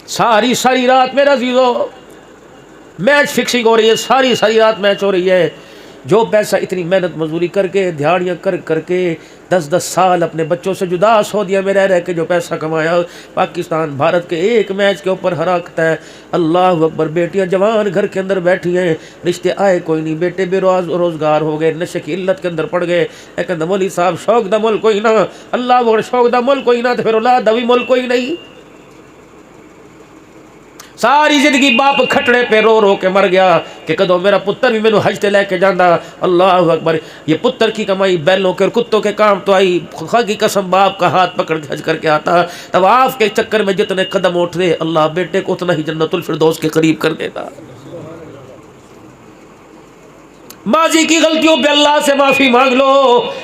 ساری ساری رات میرا عزیزو میچ فکسنگ ہو رہی ہے، ساری ساری رات میچ ہو رہی ہے. جو پیسہ اتنی محنت مزدوری کر کے دیہڑیاں کر کے 10 سال اپنے بچوں سے جدا سعودیہ میں رہ کے جو پیسہ کمایا، پاکستان بھارت کے ایک میچ کے اوپر ہراتا ہے. اللہ اکبر. بیٹیاں جوان گھر کے اندر بیٹھی ہیں، رشتے آئے کوئی نہیں، بیٹے بے روزگار ہو گئے، نشے کی علت کے اندر پڑ گئے. لیکن مولوی صاحب شوق دا ملک کوئی نہ، اللہ اکبر، شوق دا ملک کوئی نہ تو پھر اولاد دا بھی ملک کوئی نہیں. ساری زندگی باپ کھٹڑے پہ رو رو کے مر گیا کہ کدو میرا پتر بھی مینوں حج تے لے کے جاندا. اللہ اکبر. یہ پتر کی کمائی بیلوں کے اور کتوں کے کام تو آئی. خدا کی قسم باپ کا ہاتھ پکڑ کے حج کر کے آتا. طواف کے چکر میں جتنے قدم اٹھتے اللہ بیٹے کو اتنا ہی جنت الفردوس کے قریب کر دیتا. ماضی کی غلطیوں پہ اللہ سے معافی مانگ لو.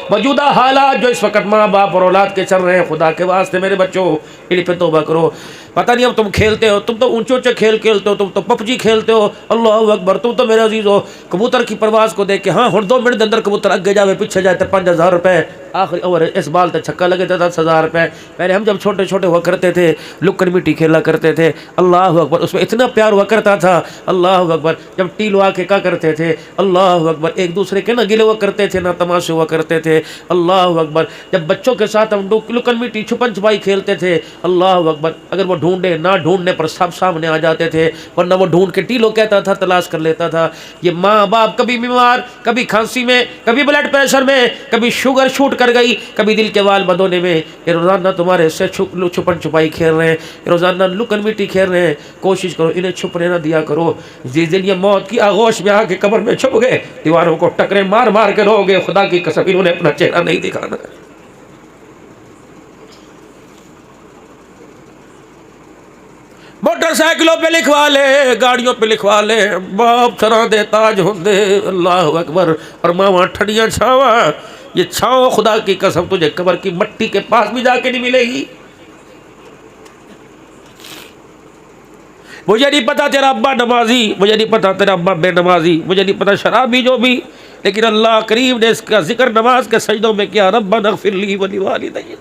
موجودہ حالات جو اس وقت ماں باپ اور اولاد کے چل رہے ہیں، خدا کے واسطے میرے بچوں ان پہ توبہ کرو. پتہ نہیں اب تم کھیلتے ہو، تم تو اونچے اونچے کھیل کھیلتے ہو، تم تو پبجی کھیلتے ہو. اللہ اکبر. تم تو میرے عزیز ہو کبوتر کی پرواز کو دیکھ کے ہاں ہن 2 منٹ کے اندر کبوتر اگے جاوے پیچھے جائے تو 5000 روپے، آخری اوور اس بال تے چھکا لگے تو 10,000 روپے. پہلے ہم جب چھوٹے چھوٹے ہوا کرتے تھے لکن مٹی کھیلا کرتے تھے. اللہ اکبر. اس میں اتنا پیار ہوا کرتا تھا. اللہ اکبر. جب ٹیلو آ کے کیا کرتے تھے، اللہ اکبر، ایک دوسرے کے نہ گلے ہوا کرتے تھے نہ تماشے ہوا کرتے تھے. اللہ اکبر. جب بچوں کے ساتھ ہم لکن مٹی چھپن چھپائی کھیلتے تھے، اللہ اکبر، اگر وہ ڈھونڈے نہ ڈھونڈنے پر سب سامنے آ جاتے تھے، ورنہ وہ ڈھونڈ کے ٹیلو کہتا تھا تلاش کر لیتا تھا. یہ ماں باپ کبھی بیمار، کبھی کھانسی میں، کبھی بلڈ پریشر میں، کبھی شوگر شوٹ کر گئی، کبھی دل کے وال بدونے میں، یہ روزانہ تمہارے سے چھپن چھپائی کھیل رہے ہیں، یہ روزانہ لکن مٹی کھیل رہے ہیں. کوشش کرو انہیں چھپنے نہ دیا کرو. جس دن یہ موت کی آغوش میں آ کے قبر میں چھپ گئے، دیواروں کو ٹکرے مار مار کے رو گے، خدا کی قسم انہوں نے اپنا چہرہ نہیں دکھانا. موٹر سائیکلوں پہ لکھوا لے، گاڑیوں پہ لکھوا لے، باپ سراں دے تاج ہوندے. اللہ اکبر. اور ماواں ٹھنڈیاں چھاواں. یہ چھاؤں خدا کی قسم تجھے قبر کی مٹی کے پاس بھی جا کے نہیں ملے گی. مجھے نہیں پتا تیرا ابا نمازی، مجھے نہیں پتا تیرا ابا بے نمازی، مجھے نہیں پتا شرابی جو بھی، لیکن اللہ کریم نے اس کا ذکر نماز کے سجدوں میں کیا. ربنا اغفر لی ولوالدی.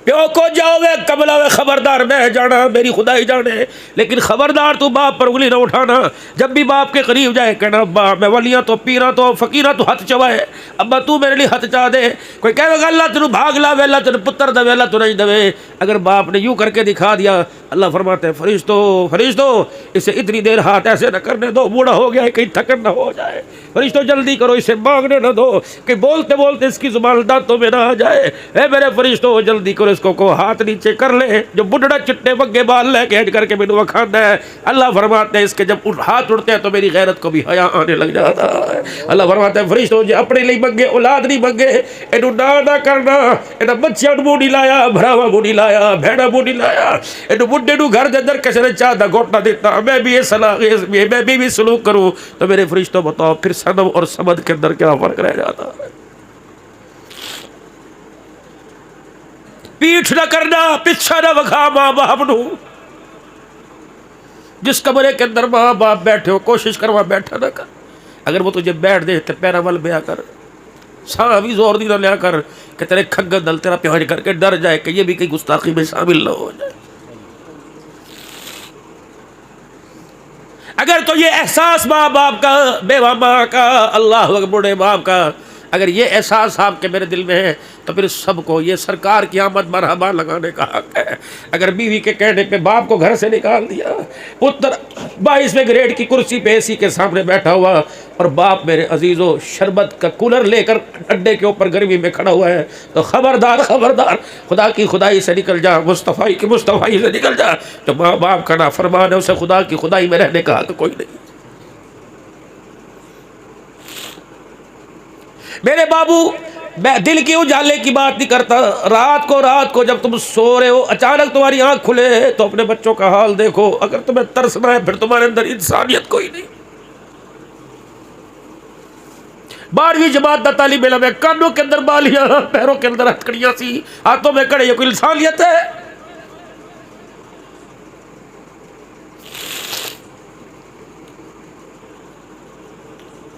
پیو کو جاؤ وے قبلہ وے خبردار میں جانا میری خدائی جانے، لیکن خبردار تو باپ پر انگلی نہ اٹھانا. جب بھی باپ کے قریب جائے کہنا ابا میں ولیاں تو پیراں تو فقیراں تو ہاتھ چوائے، ابا تو میرے لیے ہاتھ چاہ دے. کوئی کہے گا اللہ تینوں بھاگ لا وے، اللہ تینوں پتر دے وے، اللہ تو نہیں دے. اگر باپ نے یوں کر کے دکھا دیا، اللہ فرماتے ہیں فرشتو اسے اتنی دیر ہاتھ ایسے نہ کرنے دو، بوڑھا ہو گیا ہے کہیں تھکن نہ ہو جائے. فرشتو جلدی کرو، اسے مانگنے نہ دو کہ بولتے بولتے اس کی زبان دانتوں میں نہ آ جائے. اے میرے فرشتو جلدی کرو، اس کو ہاتھ نیچے کر لے جو بڈھڑا چٹے وگے بال لے کے ہج کر کے مینوں وکھاندا ہے. اللہ فرماتے ہیں اس کے جب ہاتھ اٹھتے ہیں تو میری غیرت کو بھی حیا آنے لگ جاتا ہے. اللہ فرماتے ہیں فرشتو جی اپنے لیے منگے اولاد نہیں منگے، اینو نہ کرنا، اینو بچیاں نوں نہیں لایا، بھراواں نوں نہیں لایا، بہناں نوں نہیں لایا، اینو بڈھے نوں گھر دے اندر کسے نے چاہ دا گھوٹا دیتا. میں بھی یہ صلاح میں بھی سلوک کروں تو میرے فرشتوں بتاؤ پھر صنم اور صمد کے اندر کیا فرق رہ جاتا ہے. پیٹھ نہ کرنا، پیچھا نہ وکھا ماں باپ نو. جس کمرے کے اندر ماں باپ بیٹھے ہو کوشش کر وہاں بیٹھا نہ کر. اگر وہ تجھے بیٹھ دے تو پیرا ول بیا کر، ساں بھی زور دی نہ لیا کر کہ تیرے کھنگن دل تیرا پیہج کر کے ڈر جائے کہ یہ بھی کہیں گستاخی میں شامل نہ ہو جائے. اگر تو یہ احساس ماں باپ کا، بیوہ ماں کا، اللہ اکبر بوڑھے باپ کا، اگر یہ احساس آپ کے میرے دل میں ہے تو پھر سب کو یہ سرکار کی آمد مرحبا لگانے کا حق ہے. اگر بیوی کے کہنے پہ باپ کو گھر سے نکال دیا، پتر 22ویں گریڈ کی کرسی پہ اے سی کے سامنے بیٹھا ہوا اور باپ میرے عزیزو شربت کا کولر لے کر اڈے کے اوپر گرمی میں کھڑا ہوا ہے تو خبردار خبردار، خدا کی خدائی سے نکل جا، مصطفی کی مصطفی سے نکل جا. جو ماں باپ کا نافرمان ہے اسے خدا کی خدائی میں رہنے کا حق کوئی نہیں. میرے بابو میں دل کی اجالے کی بات نہیں کرتا. رات کو جب تم سو رہے ہو اچانک تمہاری آنکھ کھلے تو اپنے بچوں کا حال دیکھو. اگر تمہیں ترسنا ہے پھر تمہارے اندر انسانیت کوئی نہیں. 12ویں جماعت کا طالب علم ہے، کانوں کے اندر بالیاں، پیروں کے اندر ہتھکڑیاں سی، ہاتھوں میں کڑے، یہ کوئی انسانیت ہے؟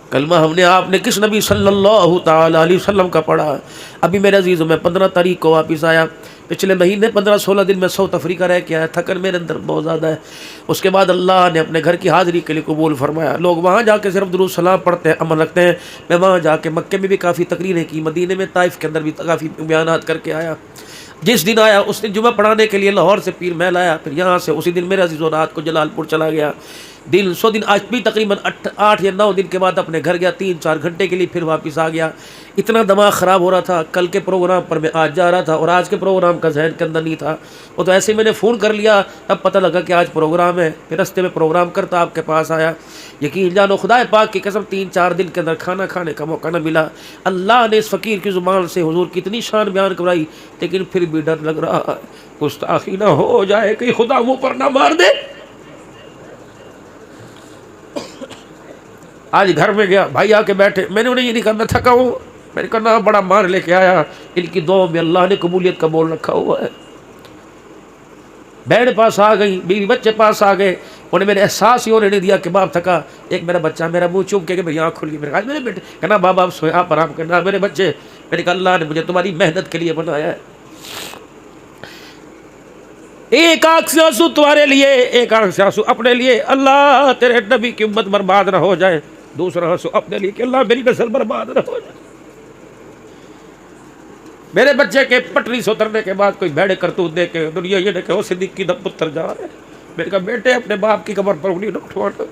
کلمہ ہم نے آپ نے کس نبی صلی اللہ تعالی علیہ وسلم کا پڑھا؟ ابھی میرے عزیزوں میں 15 تاریخ کو واپس آیا. پچھلے مہینے 15-16 دن میں ساؤتھ افریقہ رہ کے آیا، تھکن میرے اندر بہت زیادہ ہے۔ اس کے بعد اللہ نے اپنے گھر کی حاضری کے لیے قبول فرمایا۔ لوگ وہاں جا کے صرف درود سلام پڑھتے ہیں، عمل رکھتے ہیں۔ میں وہاں جا کے مکے میں بھی کافی تقریریں کی، مدینے میں، طائف کے اندر بھی کافی بیانات کر کے آیا۔ جس دن آیا اس دن جمعہ پڑھانے کے لیے لاہور سے پیر محل آیا، پھر یہاں سے اسی دن میرے عزیز و رات کو جلال پور چلا گیا۔ دن 100 دن آج بھی تقریباً 8 یا 9 دن کے بعد اپنے گھر گیا، 3-4 گھنٹے کے لیے پھر واپس آ گیا۔ اتنا دماغ خراب ہو رہا تھا، کل کے پروگرام پر میں آج جا رہا تھا اور آج کے پروگرام کا ذہن کے اندر نہیں تھا۔ وہ تو ایسے ہی میں نے فون کر لیا، تب پتہ لگا کہ آج پروگرام ہے، پھر رستے میں پروگرام کرتا آپ کے پاس آیا۔ یقین جانو خدا پاک کی قسم 3-4 دن کے اندر کھانا کھانے کا موقع نہ ملا۔ اللہ نے اس فقیر کی زبان سے حضور کی اتنی شان بیان کرائی، لیکن پھر بھی ڈر لگ رہا ہے گستاخی نہ ہو جائے، کہ خدا منہ پر نہ مار دے۔ آج گھر میں گیا، بھائی آ کے بیٹھے، میں نے انہیں یہ نہیں کہا میں تھکا ہوں، میں نے کہا بڑا مار لے کے آیا، ان کی دعا میں اللہ نے قبولیت کا بول رکھا ہوا ہے۔ بہن پاس آ گئی، بیوی بچے پاس آ گئے، انہیں میرے احساس ہی ہونے نہیں دیا کہ باپ تھکا۔ ایک میرا بچہ میرا منہ چوم کے کہ میری آنکھ کھل گئی، میرے میرے بیٹے کہنا بابا آپ سوئے، آپ آرام کرنا۔ میرے بچے، میں نے کہا اللہ نے مجھے تمہاری محنت کے لیے بنایا ہے، ایک آنکھ سے آنسو تمہارے لیے، ایک آنکھ سے آنسو اپنے لیے، اللہ تیرے نبی کی امت برباد نہ ہو جائے، دوسرا آنسو اپنے لیے کہ اللہ میری نسل برباد نہ ہو جائے۔ میرے بچے کے پٹری سے اترنے کے بعد کوئی بھیڑے کرتوت دے کے دنیا یہ دیکھے وہ صدیقی دا پتر جا رہے ہیں۔ میں نے کہا بیٹے اپنے باپ کی قبر پر انگلی نہ اٹھوانا،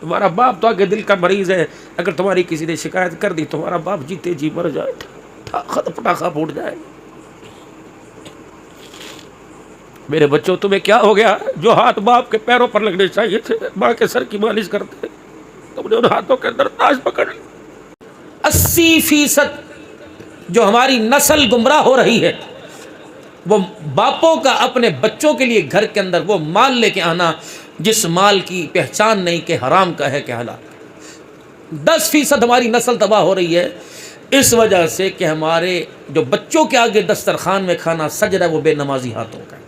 تمہارا باپ تو آگے دل کا مریض ہے، اگر تمہاری کسی نے شکایت کر دی تمہارا باپ جیتے جی مر جائے، پٹاخہ پھوٹ جائے۔ میرے بچوں تمہیں کیا ہو گیا؟ جو ہاتھ باپ کے پیروں پر لگنے چاہیے تھے، ماں کے سر کی مالش کرتے، تم نے ان ہاتھوں کے اندر تاج پکڑ لی۔ 80% جو ہماری نسل گمراہ ہو رہی ہے وہ باپوں کا اپنے بچوں کے لیے گھر کے اندر وہ مال لے کے آنا جس مال کی پہچان نہیں کہ حرام کا ہے کہ حلال۔ 10% ہماری نسل تباہ ہو رہی ہے اس وجہ سے کہ ہمارے جو بچوں کے آگے دسترخوان میں کھانا سج رہا ہے وہ بے نمازی ہاتھوں کا ہے،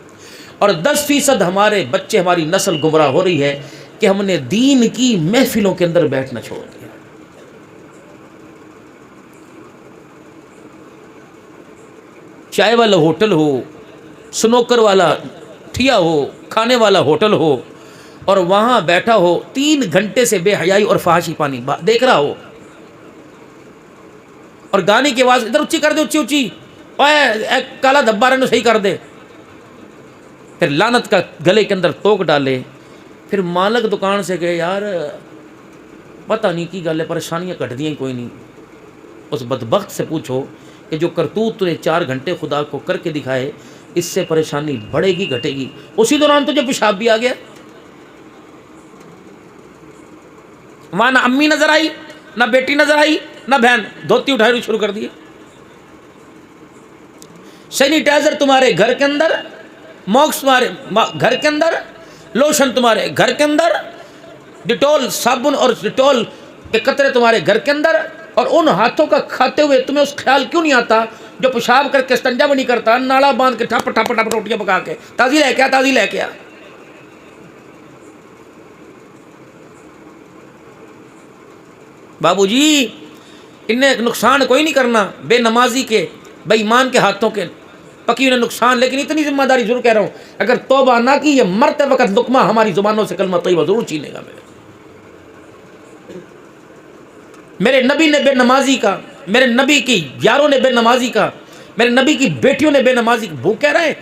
اور 10% ہمارے بچے، ہماری نسل گمراہ ہو رہی ہے کہ ہم نے دین کی محفلوں کے اندر بیٹھنا چھوڑ دیا۔ چائے والا ہوٹل ہو، سنوکر والا ٹھیا ہو، کھانے والا ہوٹل ہو، اور وہاں بیٹھا ہو 3 گھنٹے سے بے حیائی اور فحاشی پانی دیکھ رہا ہو، اور گانے کی آواز ادھر اونچی کر دے، اونچی اونچی، اے کالا دھبا رہنے صحیح کر دے، پھر لعنت کا گلے کے اندر توک ڈالے۔ پھر مالک دکان سے گئے، یار پتہ نہیں کی گل ہے، پریشانیاں کٹ دیا ہی کوئی نہیں۔ اس بدبخت سے پوچھو کہ جو کرتوت نے 4 گھنٹے خدا کو کر کے دکھائے، اس سے پریشانی بڑھے گی گھٹے گی؟ اسی دوران تجھے پیشاب بھی آ گیا، وہاں نہ امی نظر آئی، نہ بیٹی نظر آئی، نہ بہن، دھوتی اٹھائی شروع کر دیے۔ سینیٹائزر تمہارے گھر کے اندر، موکس تمہارے گھر کے اندر، لوشن تمہارے گھر کے اندر، ڈیٹول صابن اور ڈیٹول کے قطرے تمہارے گھر کے اندر، اور ان ہاتھوں کا کھاتے ہوئے تمہیں اس خیال کیوں نہیں آتا جو پیشاب کر کے استنجا بھی نہیں کرتا، نالا باندھ کے ٹھپ ٹھپ ٹھپ روٹیاں پکا کے تازی لے کے آ، تازی لے کے آ۔ بابو جی انہیں نقصان کوئی نہیں کرنا، بے نمازی کے، بے ایمان کے ہاتھوں کے پکی انہیں نقصان، لیکن اتنی ذمہ داری ضرور کہہ رہا ہوں، اگر توبہ نہ کی یہ مرتے وقت لقمہ ہماری زبانوں سے کلمہ طیبہ ضرور چھینے گا۔ میرے نبی نے بے نمازی کا، میرے نبی کی یاروں نے بے نمازی کا، میرے نبی کی بیٹیوں نے بے نمازی کا، بھوک کہہ رہے۔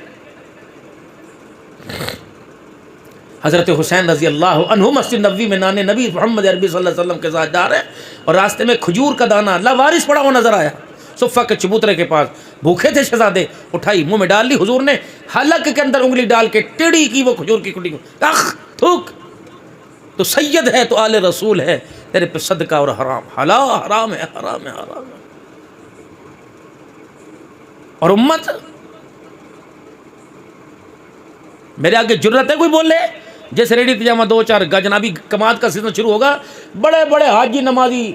حضرت حسین رضی اللہ عنہ مسجد نبوی میں نانے نبی محمد عربی صلی اللہ علیہ وسلم کے ساتھ جا رہے ہیں، اور راستے میں کھجور کا دانہ لاوارث پڑا ہوا نظر آیا صفہ کے چبوترے کے پاس، بھوکے تھے شہزادے، اٹھائی منہ میں ڈال لی حضور نے، حلق کے اندر انگلی ڈال کے ٹیڑھی کی وہ کھجور کی کٹی کو، اخ تھوک، تو سید ہے تو آل رسول ہے، تیرے پہ صدقہ اور حرام، حرام ہے، حرام ہے، حرام ہے۔ اور امت میرے آگے جرت ہے کوئی بولے؟ جیسے ریڈی تجامہ 2-4 جنابی کماد کا سیزن شروع ہوگا، بڑے بڑے حاجی نمازی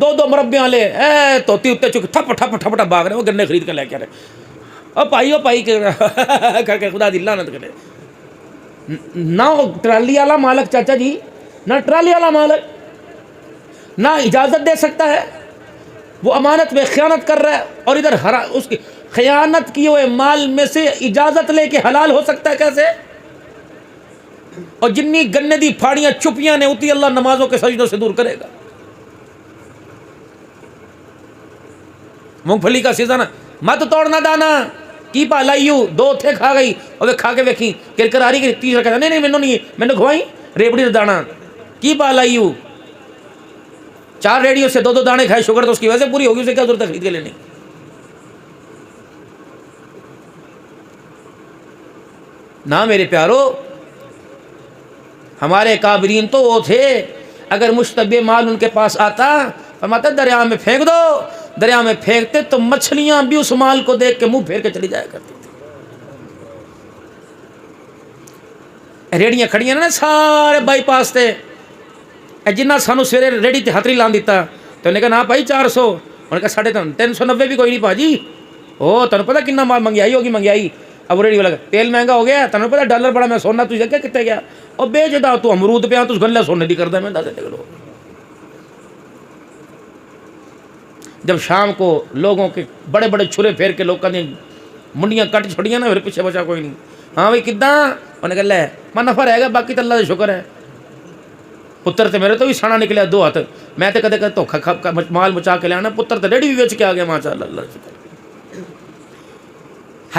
2 مربے والے اے توتی اتے چک ٹھپ ٹھپ ٹھپ ٹھپ بھاگ رہے، وہ گنے خرید کے لے کے آ رہے، او پائی کر کے خدا دی لعنت کرے۔ نہ ٹرالی والا مالک چاچا جی، نہ ٹرالی والا نہ اجازت دے سکتا ہے، وہ امانت میں خیانت کر رہا ہے، اور ادھر اس کی خیانت کیے ہوئے مال میں سے اجازت لے کے حلال ہو سکتا ہے کیسے؟ اور جنی گنے دی پھاڑیاں چپیاں نے اتی اللہ نمازوں کے سجدوں سے دور کرے گا. مونگ پھلی کا سیزن مت توڑنا دانا کی پا لائیو 2 تھے کھا گئی اور کھا کے ویکھی کرکر آ رہی کہ تیسرا کہتا نہیں مینوں نہیں مینوں کھوائی ریبڑی دانا کی پا لائیو 4 ریڑیوں سے 2 دانے کھائے شوگر تو اس کی وجہ سے پوری ہوگی اسے کیا ضرورت ہے خرید کے لینے. نہ میرے پیارو ہمارے کابرین تو وہ تھے اگر مشتبہ مال ان کے پاس آتا فرماتے دریا میں پھینک دو. دریا میں پھینکتے تو مچھلیاں بھی اس مال کو دیکھ کے منہ پھیر کے چلی جایا کرتی تھی. ریڑیاں کھڑیاں نا سارے بائی پاس تھے جنہ سانو سویرے ریڑی تے ہاتھ نہیں لان دیتا تو انہیں کہا نا بھائی 400 انہیں کہا 390 بھی کوئی نہیں پاجی. او تنوں پتا کتنا مال منگیائی ہوگی منگیائی. اب ریڑی والا تیل مہنگا ہو گیا تنوں پتا ڈالر بڑا میں سونا تجھے کیا کتے گیا اور بیچدا تو امرود پہ تو گلے سونے دی کردا میں دس نکلو. جب شام کو لوگوں کے بڑے بڑے چھرے پھیر کے لوگوں نے منڈیاں کٹ چھڑیاں نا پھر پیچھے بچا کوئی نہیں. ہاں بھائی کداں انہیں کہا لے میں نفع رہے گا باقی تو اللہ کا شکر ہے. پتر تے میرے تو بھی سانا نکلیا 2 ہاتھ میں تے کدے کدے دھوکھا کھا مال بچا کے لیانا پتر تے ریڑی بھی بیچ کے آ گیا ماشاءاللہ اللہ شکر.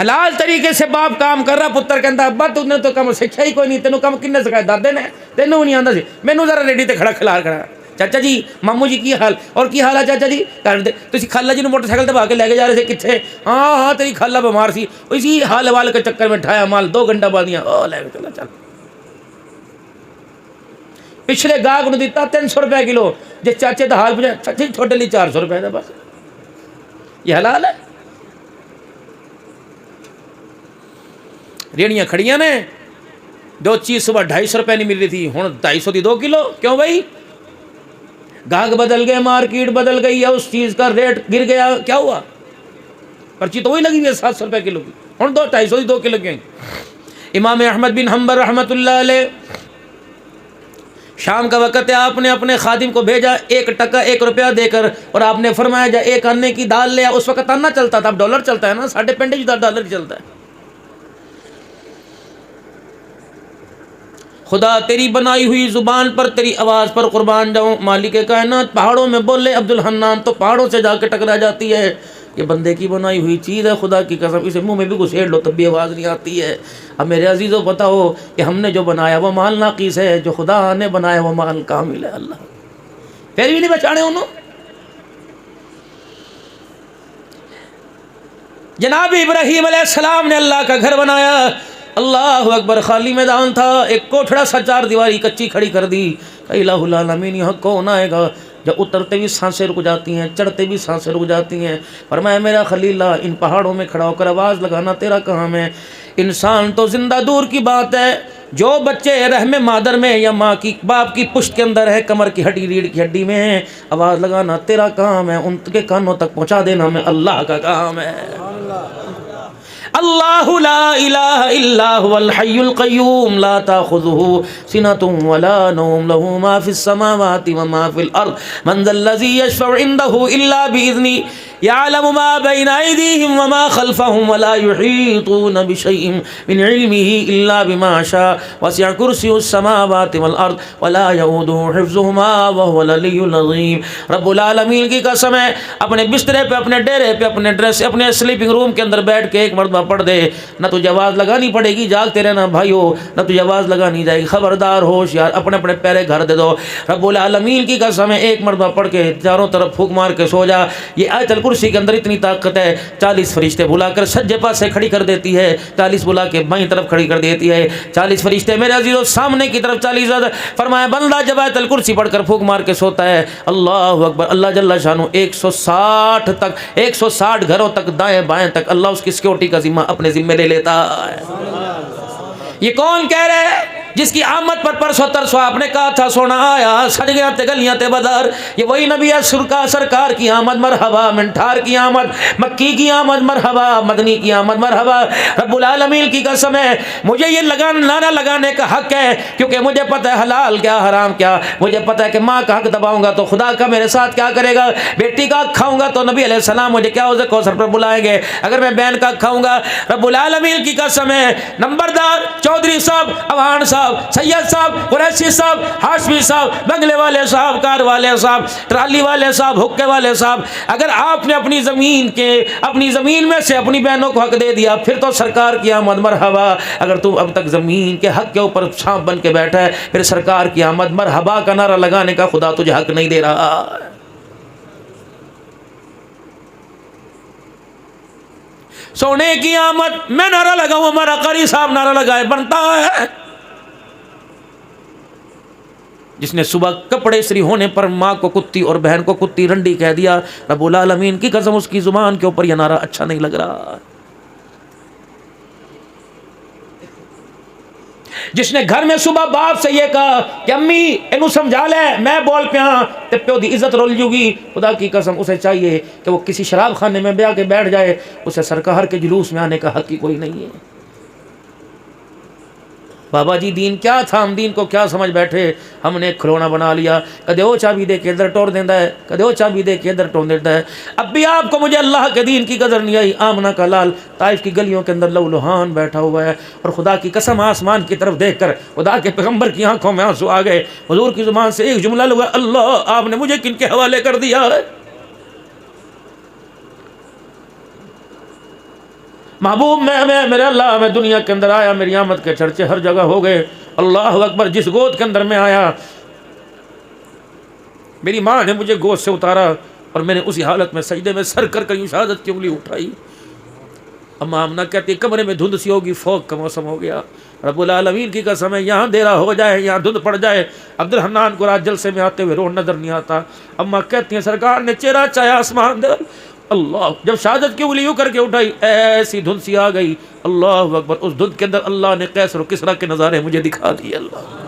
حلال طریقے سے باپ کام کر رہا پتر کہندا ابا تو نے تو کم سکھیا ہی کوئی نہیں تینوں کم کنے سکھایا دادے نے تینوں نہیں آندا سی مینوں ذرا ریڑی تے کھڑا کھلار کھڑا. چاچا جی مامو جی کی حال اور کی حال ہے چاچا جی کر دے تسی خالہ جی نوں موٹر سائیکل تے بھا کے لے کے جا رہے تھے کتھے ہاں تیری خالہ بیمار سی اسی حال حوال کے چکر میں ٹھایا مال 2 گھنٹہ بعدیاں او لے کے چلا چل. پچھلے گاہک نوں دیتا 300 روپے کلو جے چاچے دا حال پوچھا چاچے چھوٹے لیے 400 روپے دا بس. یہ حلال ہے؟ ریڑیاں کھڑیاں نے 2 چیز صبح 250 روپے نہیں مل رہی تھی ہن 250 دی 2 کلو. کیوں بھائی؟ گاہک بدل گئے مارکیٹ بدل گئی ہے اس چیز کا ریٹ گر گیا کیا ہوا؟ پرچی تو وہی لگی ہوئی ہے 700 روپے کلو کی ہن 250 دی 2 کلو کی. امام احمد بن حنبل رحمۃ اللہ علیہ شام کا وقت ہے آپ نے اپنے خادم کو بھیجا 1 ٹکا 1 روپیہ دے کر اور آپ نے فرمایا جا 1 آنے کی دال لے. اس وقت آنا چلتا تھا اب ڈالر چلتا ہے نا ساڑھے پنڈے ڈالر چلتا ہے. خدا تیری بنائی ہوئی زبان پر تیری آواز پر قربان جاؤں. مالک کائنات پہاڑوں میں بولے عبدالحنان تو پہاڑوں سے جا کے ٹکرا جاتی ہے. یہ بندے کی بنائی ہوئی چیز ہے خدا کی قسم اسے منہ میں بھی گھسیڑ لو تب بھی آواز نہیں آتی ہے. اب میرے عزیزوں پتہ ہو کہ ہم نے جو بنایا وہ مال ناقص ہے جو خدا نے بنایا وہ مال کامل ہے. اللہ پھر بھی نہیں بچانے انہوں. جناب ابراہیم علیہ السلام نے اللہ کا گھر بنایا. اللہ اکبر. خالی میدان تھا ایک کوٹھڑا سا 4 دیواری کچی کھڑی کر دی. الہ العالمین یہاں کون آئے گا؟ جب اترتے بھی سانسیں رک جاتی ہیں چڑھتے بھی سانسیں رک جاتی ہیں. فرمایا میرا خلیل ان پہاڑوں میں کھڑا ہو کر آواز لگانا تیرا کام ہے. انسان تو زندہ دور کی بات ہے جو بچے رحم مادر میں یا ماں کی باپ کی پشت کے اندر ہے کمر کی ہڈی ریڑھ کی ہڈی میں ہے آواز لگانا تیرا کام ہے. ان کے کانوں تک پہنچا دینا میں اللہ کا کام ہے. اللہ لا الہ الا هو الحی القیوم لا تاخذه سنة ولا نوم له ما في السماوات وما في الارض من ذا الذي يشفع عنده الا باذنه يعلم ما بين ايديهم وما خلفهم ولا يحيطون بشيء من علمه الا بما شاء وسع كرسيه السماوات والارض ولا يؤوده حفظهما وهو العلي العظيم. رب العالمین کی قسم ہے اپنے بسترے پہ اپنے ڈیرے پہ اپنے ڈریس اپنے سلیپنگ روم کے اندر بیٹھ کے ایک مرتبہ پڑھ دے نہ تجھے آواز لگانی پڑے گی جاگتے رہنا بھائیو نہ تجھے آواز لگانی جائے گی. خبردار ہوش یار اپنے اپنے پیرے گھر دے دو. رب العالمین کی قسم ہے ایک مرتبہ پڑھ کے چاروں طرف پھونک مار کے سو جا. یہ آیت الکرسی کے اندر اتنی طاقت ہے 40 فرشتے بلا کر سجے پاس سے کھڑی کر دیتی ہے 40 بلا کے بائیں طرف کھڑی کر دیتی ہے 40 فرشتے میرے عزیزو سامنے کی طرف 40 زیادہ. فرمایا بندہ جب آیت الکرسی پڑھ کر پھونک مار کے سوتا ہے اللہ اکبر اللہ جل شانہ 160 تک 160 گھروں تک دائیں بائیں تک اللہ اس کی سیکورٹی کا ذمہ اپنے ذمہ لے لیتا ہے. یہ کون کہہ رہے ہیں؟ جس کی آمد پر پرسوں ترسوں آپ نے کہا تھا سونا آیا سج گیا تے گلیاں تے بازار، یہ وہی نبی ہے سرکار کی آمد مرحبا، منٹھار کی آمد، مکی کی آمد مرحبا، مدنی کی آمد مرحبا۔ رب العالمین کی قسم ہے مجھے یہ نعرہ لگانے کا حق ہے، کیونکہ مجھے پتہ ہے حلال کیا حرام کیا، مجھے پتہ ہے کہ ماں کا حق دباؤں گا تو خدا کا میرے ساتھ کیا کرے گا، بیٹی کا حق کھاؤں گا تو نبی علیہ السلام مجھے کیا حوض کوثر پر بلائیں گے، اگر میں بہن کا حق کھاؤں گا۔ رب العالمین کی قسم ہے نمبردار چودھری صاحب، اوان صاحب، سید صاحب، قریشی صاحب، ہاشمی صاحب، بنگلے والے صاحب، کار والے صاحب، ٹرالی والے صاحب، حکے والے صاحب، اگر آپ نے اپنی زمین میں سے اپنی بہنوں کو حق دے دیا پھر تو سرکار کی آمد مرحبا۔ اگر تو اب تک زمین کے حق کے اوپر سانپ بن کے بیٹھا ہے پھر سرکار کی آمد مرحبا کا نعرہ لگانے کا خدا تجھے حق نہیں دے رہا۔ سونے کی آمد میں نعرہ لگاؤں، ہمارا قاری صاحب نعرہ لگائے بنتا ہے۔ جس نے صبح کپڑے استری ہونے پر ماں کو کتی اور بہن کو کتی رنڈی کہہ دیا، رب العالمین کی قسم اس کی زبان کے اوپر یہ نعرہ اچھا نہیں لگ رہا۔ جس نے گھر میں صبح باپ سے یہ کہا کہ امی انہوں سمجھا لے میں بول پہ ہاں تے پیو دی عزت رول جوگی، خدا کی قسم اسے چاہیے کہ وہ کسی شراب خانے میں بیٹھ کے بیٹھ جائے، اسے سرکار کے جلوس میں آنے کا حق ہی کوئی نہیں ہے۔ بابا جی دین کیا تھا، ہم دین کو کیا سمجھ بیٹھے، ہم نے کھلونا بنا لیا، کدے وہ چابی دے کے ادھر ٹور دینا ہے، کدے وہ چابی دے کے ادھر ٹور دیتا ہے۔ اب بھی آپ کو مجھے اللہ کے دین کی قدر نہیں آئی۔ آمنہ کا لال طائف کی گلیوں کے اندر لو لہان بیٹھا ہوا ہے، اور خدا کی قسم آسمان کی طرف دیکھ کر خدا کے پیغمبر کی آنکھوں میں آنسو آ گئے۔ حضور کی زبان سے ایک جملہ لگا، اللہ آپ نے مجھے کن کے حوالے کر دیا ہے۔ محبوب میں میرے اللہ میں دنیا کے اندر آیا، میری آمد کے چرچے ہر جگہ ہو گئے، اللہ اکبر۔ جس گود کے اندر میں آیا میری ماں نے مجھے گود سے اتارا اور میں نے اسی حالت میں سجدے میں سر کر کر شہادت کی انگلی اٹھائی۔ اما آمنہ کہتی کمرے میں دھند سی ہوگی، فوگ کا موسم ہو گیا، رب العالمین کی قسم ہے یہاں اندھیرا ہو جائے، یہاں دھند پڑ جائے، عبد الحنان کو رات جلسے میں آتے ہوئے روڈ نظر نہیں آتا۔ اما کہتی ہیں سرکار نے چہرہ چاہیا آسمان دے، اللہ جب شہادت کی انگلی یوں کر کے اٹھائی ایسی دھند سی آ گئی، اللہ اکبر۔ اس دھند کے اندر اللہ نے قیصر و کسریٰ کے نظارے مجھے دکھا دیے۔ اللہ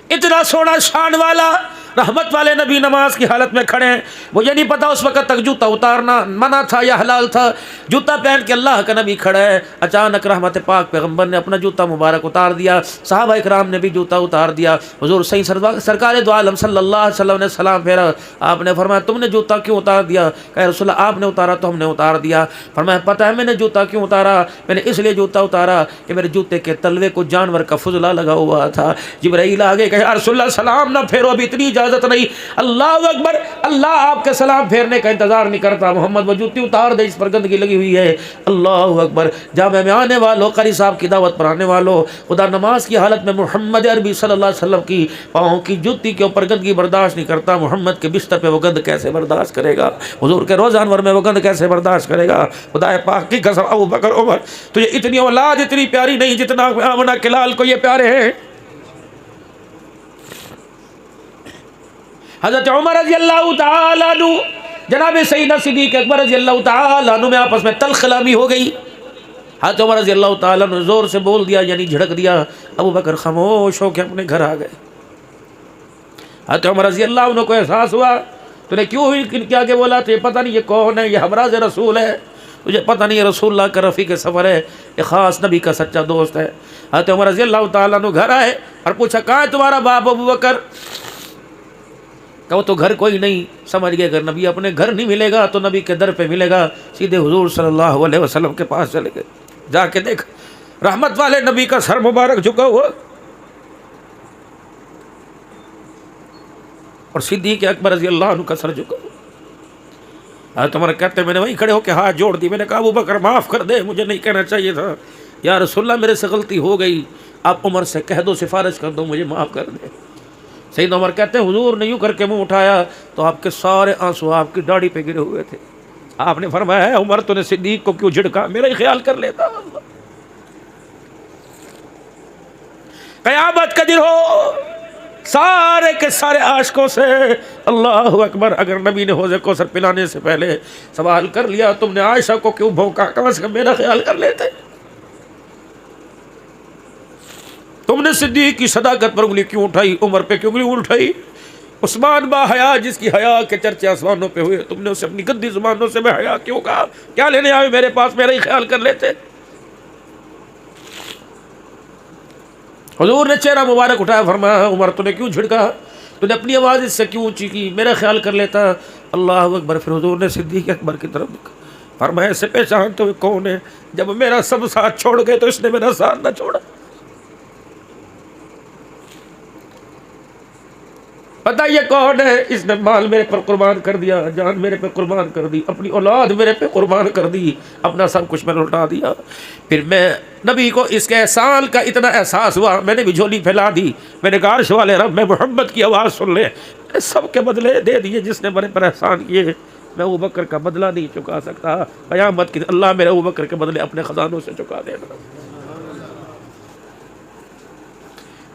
اتنا سونا شان والا رحمت والے نبی نماز کی حالت میں کھڑے ہیں، مجھے نہیں پتا اس وقت تک جوتا اتارنا منع تھا یا حلال تھا، جوتا پہن کے اللہ کا نبی کھڑا ہے۔ اچانک رحمت پاک پیغمبر نے اپنا جوتا مبارک اتار دیا، صحابہ اکرام نے بھی جوتا اتار دیا۔ حضور صحیح سرکار دو عالم صلی اللہ علیہ وسلم نے سلام پھیرا، آپ نے فرمایا تم نے جوتا کیوں اتار دیا؟ کہ رسول اللہ آپ نے اتارا تو ہم نے اتار دیا۔ فرمایا پتہ ہے میں نے جوتا کیوں اتارا؟ میں نے اس لیے جوتا اتارا کہ میرے جوتے کے تلوے کو جانور کا فضلہ لگا ہوا تھا۔ جبرائیل آگے کہ رسول اللہ سلام نہ پھیرو، ابھی اتنی اجازت نہیں۔ اللہ اکبر، اللہ آپ کے سلام پھیرنے کا انتظار نہیں کرتا، محمد وہ جوتی اتار دے اس پر گندگی لگی ہوئی ہے۔ اللہ اکبر۔ جامع میں آنے والوں، قاری صاحب کی دعوت پر آنے والوں، خدا نماز کی حالت میں محمد عربی صلی اللہ علیہ وسلم کی پاؤں کی جوتی کے اوپر گندگی برداشت نہیں کرتا، محمد کے بستر پہ وہ گند کیسے برداشت کرے گا؟ حضور کے روزہ انور میں وہ گند کیسے برداشت کرے گا؟ خدا پاک کی قسم ابو بکر عمر تجھے اتنی اولاد اتنی پیاری نہیں جتنا آمنہ کے لال کو یہ پیارے ہیں۔ حضرت عمر رضی اللہ تعالیٰ عنہ جناب سیدنا صدیق اکبر رضی اللہ تعالیٰ عنہ میں آپس میں تلخ کلامی ہو گئی۔ حضرت عمر رضی اللہ تعالیٰ عنہ زور سے بول دیا، یعنی جھڑک دیا۔ ابو بکر خاموش ہو کے اپنے گھر آ گئے۔ حضرت عمر رضی اللہ عنہ کو احساس ہوا تو نے کیوں ان کے آگے بولا؟ تو یہ پتہ نہیں یہ کون ہے، یہ ہمراز رسول ہے، تجھے پتہ نہیں یہ رسول اللہ کا رفیق سفر ہے، یہ خاص نبی کا سچا دوست ہے۔ حضرت عمر رضی اللہ تعالیٰ عنہ گھر آئے اور پوچھا کہاں ہے تمہارا باپ ابو بکر؟ کہ وہ تو گھر کوئی نہیں، سمجھ گئے اگر نبی اپنے گھر نہیں ملے گا تو نبی کے در پہ ملے گا، سیدھے حضور صلی اللہ علیہ وسلم کے پاس چلے گئے۔ جا کے دیکھ رحمت والے نبی کا سر مبارک جھکا ہوا اور صدیق اکبر رضی اللہ عنہ کا سر جھکا ہوا۔ حضرت عمر کہتے میں نے وہیں کھڑے ہو کے ہاتھ جوڑ دی، میں نے کہا ابو بکر معاف کر دے، مجھے نہیں کہنا چاہیے تھا، یا رسول اللہ میرے سے غلطی ہو گئی، آپ عمر سے کہہ دو، سفارش کر دو، مجھے معاف کر دے۔ سیدنا عمر کہتے ہیں حضور نے یوں کر کے منہ اٹھایا تو آپ کے سارے آنسو آپ کی داڑھی پہ گرے ہوئے تھے۔ آپ نے فرمایا ہے عمر تو نے صدیق کو کیوں جھڑکا؟ میرا ہی خیال کر لیتا۔ قیامت کا دن ہو، سارے کے سارے عاشقوں سے اللہ اکبر، اگر نبی نے حوض کوثر پلانے سے پہلے سوال کر لیا تم نے عائشہ کو کیوں بھونکا، کم از کم میرا خیال کر لیتے۔ نے صدیق کی صداقت پر انگلی کیوں اٹھائی، عمر پہ کیوں انگلی اٹھائی؟ عثمان با حیا جس کی حیا کے چرچے آسمانوں پہ ہوئے، تم نے اسے اپنی گندی زبانوں سے بے حیا کیوں کہا؟ کیا لینے آئے میرے پاس، میرا ہی خیال کر لیتے۔ حضور نے چہرہ مبارک اٹھایا، فرمایا عمر تو نے کیوں جھڑکا، تو نے اپنی آواز اس سے کیوں اونچی کی، میرا خیال کر لیتا۔ اللہ اکبر۔ پھر حضور نے صدیق اکبر کی طرف دیکھا، فرمایا اسے پہچانتے ہوئے کون ہے؟ جب میرا سب ساتھ چھوڑ گئے تو اس نے میرا ساتھ نہ چھوڑا۔ بتائیے کون ہے؟ اس نے مال میرے پر قربان کر دیا، جان میرے پہ قربان کر دی، اپنی اولاد میرے پہ قربان کر دی، اپنا سب کچھ میں لوٹا دیا۔ پھر میں نبی کو اس کے احسان کا اتنا احساس ہوا، میں نے بھی جھولی پھیلا دی، میں نے کہا عرش والے رب میں محمد کی آواز سن لے، میں نے سب کے بدلے دے دیے جس نے میرے پر احسان کیے، میں ابوبکر کا بدلہ نہیں چکا سکتا، قیامت کی اللہ میرے ابوبکر کے بدلے اپنے خزانوں سے چکا دینا۔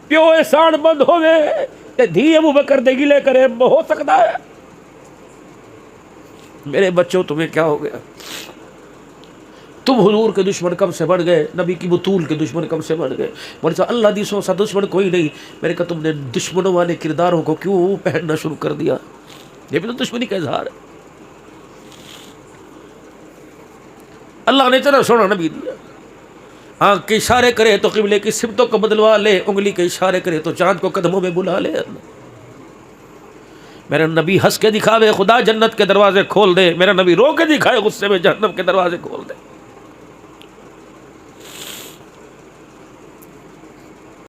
پیو احسان بند ہوئے تے دھی ابوبکر دے گلے کرے ہو سکتا ہے؟ میرے بچوں تمہیں کیا ہو گیا؟ تم حضور کے دشمن کب سے بڑھ گئے، نبی کی بطول کے دشمن کب سے بڑھ گئے؟ بڑھ سا اللہ دیسوں سا دشمن کوئی نہیں، میرے کہا تم نے دشمنوں والے کرداروں کو کیوں پہننا شروع کر دیا؟ یہ بھی تو دشمنی کا اظہار ہے۔ اللہ نے اتنا سونا نبی دیا، آنکھ کے اشارے کرے تو قبلے کی سمتوں کو بدلوا لے، انگلی کے اشارے کرے تو چاند کو قدموں میں بلا لے۔ میرا نبی ہنس کے دکھاوے خدا جنت کے دروازے کھول دے، میرا نبی رو کے دکھائے غصے میں جہنم کے دروازے کھول دے۔